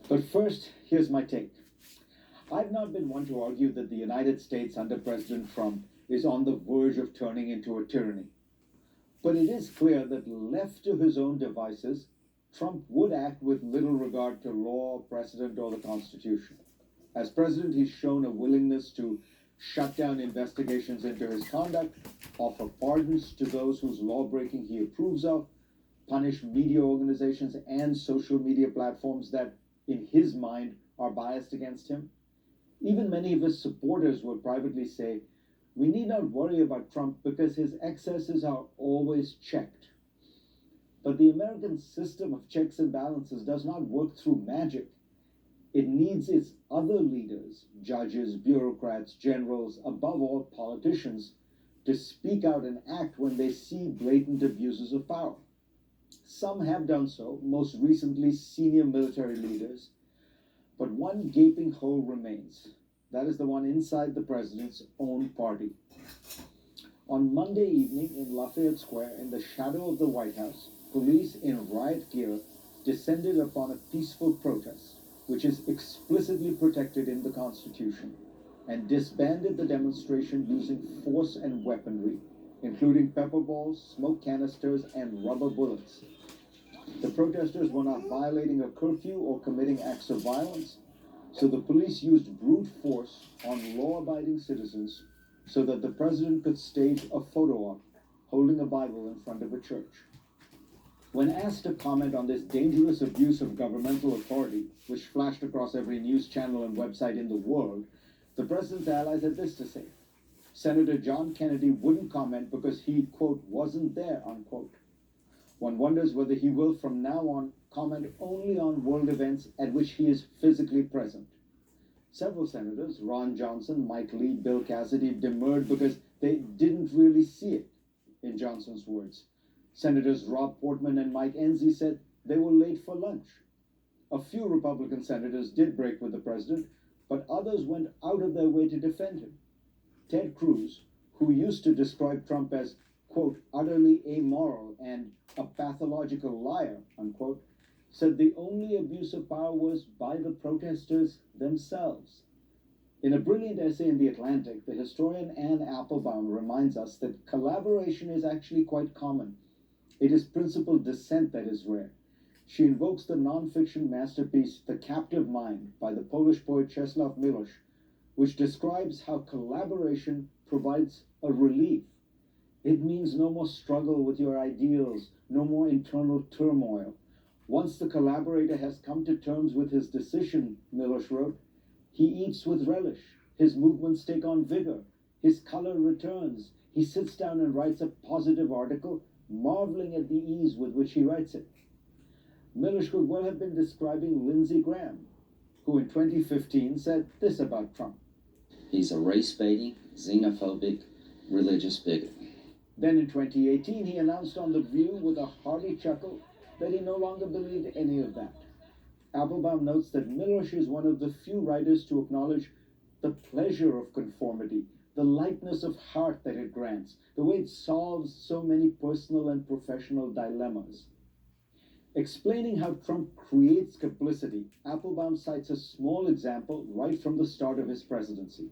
But first, here's my take. I've not been one to argue that the United States under President Trump is on the verge of turning into a tyranny. But it is clear that left to his own devices, Trump would act with little regard to law, precedent, or the Constitution. As president, he's shown a willingness to shut down investigations into his conduct, offer pardons to those whose lawbreaking he approves of, punish media organizations and social media platforms that, in his mind, are biased against him. Even many of his supporters will privately say, "We need not worry about Trump because his excesses are always checked." But the American system of checks and balances does not work through magic. It needs its other leaders, judges, bureaucrats, generals, above all politicians, to speak out and act when they see blatant abuses of power. Some have done so, most recently senior military leaders, but one gaping hole remains. That is the one inside the president's own party. On Monday evening in Lafayette Square, in the shadow of the White House, police in riot gear descended upon a peaceful protest, which is explicitly protected in the Constitution, and disbanded the demonstration using force and weaponry, including pepper balls, smoke canisters, and rubber bullets. The protesters were not violating a curfew or committing acts of violence, so the police used brute force on law-abiding citizens so that the president could stage a photo op holding a Bible in front of a church. When asked to comment on this dangerous abuse of governmental authority, which flashed across every news channel and website in the world, the president's allies had this to say. Senator John Kennedy wouldn't comment because he, quote, wasn't there, unquote. One wonders whether he will from now on comment only on world events at which he is physically present. Several senators, Ron Johnson, Mike Lee, Bill Cassidy, demurred because they didn't really see it, in Johnson's words. Senators Rob Portman and Mike Enzi said they were late for lunch. A few Republican senators did break with the president, but others went out of their way to defend him. Ted Cruz, who used to describe Trump as, quote, utterly amoral and a pathological liar, unquote, said the only abuse of power was by the protesters themselves. In a brilliant essay in The Atlantic, the historian Anne Applebaum reminds us that collaboration is actually quite common. It is principled dissent that is rare. She invokes the non-fiction masterpiece The Captive Mind by the Polish poet Czesław Miłosz, which describes how collaboration provides a relief. It means no more struggle with your ideals, no more internal turmoil. Once the collaborator has come to terms with his decision, Miłosz wrote, he eats with relish, his movements take on vigor, his color returns, he sits down and writes a positive article, marveling at the ease with which he writes it. Miłosz could well have been describing Lindsey Graham, who in 2015 said this about Trump. He's a race-baiting, xenophobic, religious bigot. Then in 2018, he announced on The View with a hearty chuckle that he no longer believed any of that. Applebaum notes that Miłosz is one of the few writers to acknowledge the pleasure of conformity, the lightness of heart that it grants, the way it solves so many personal and professional dilemmas. Explaining how Trump creates complicity, Applebaum cites a small example right from the start of his presidency.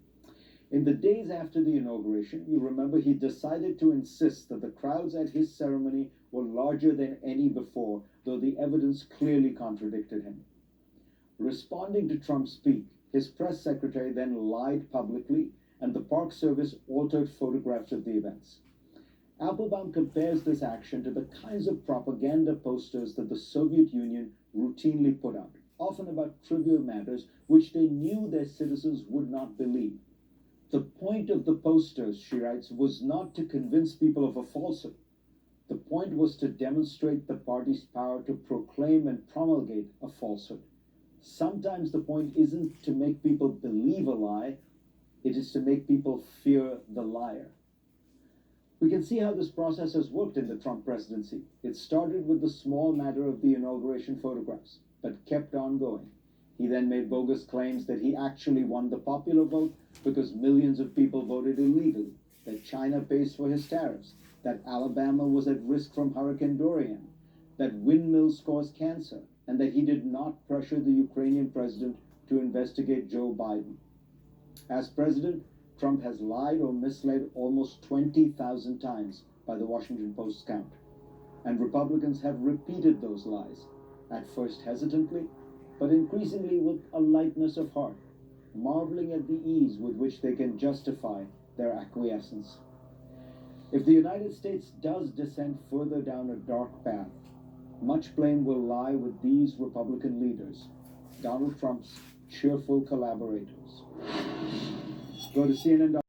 In the days after the inauguration, you remember he decided to insist that the crowds at his ceremony were larger than any before, though the evidence clearly contradicted him. Responding to Trump's speech, his press secretary then lied publicly, and the Park Service altered photographs of the events. Applebaum compares this action to the kinds of propaganda posters that the Soviet Union routinely put out, often about trivial matters which they knew their citizens would not believe. The point of the posters, she writes, was not to convince people of a falsehood. The point was to demonstrate the party's power to proclaim and promulgate a falsehood. Sometimes the point isn't to make people believe a lie, it is to make people fear the liar. We can see how this process has worked in the Trump presidency. It started with the small matter of the inauguration photographs, but kept on going. He then made bogus claims that he actually won the popular vote because millions of people voted illegally, that China pays for his tariffs, that Alabama was at risk from Hurricane Dorian, that windmills cause cancer, and that he did not pressure the Ukrainian president to investigate Joe Biden. As president, Trump has lied or misled almost 20,000 times by the Washington Post's count, and Republicans have repeated those lies, at first hesitantly, but increasingly with a lightness of heart, marveling at the ease with which they can justify their acquiescence. If the United States does descend further down a dark path, much blame will lie with these Republican leaders, Donald Trump's cheerful collaborators. Go to CNN.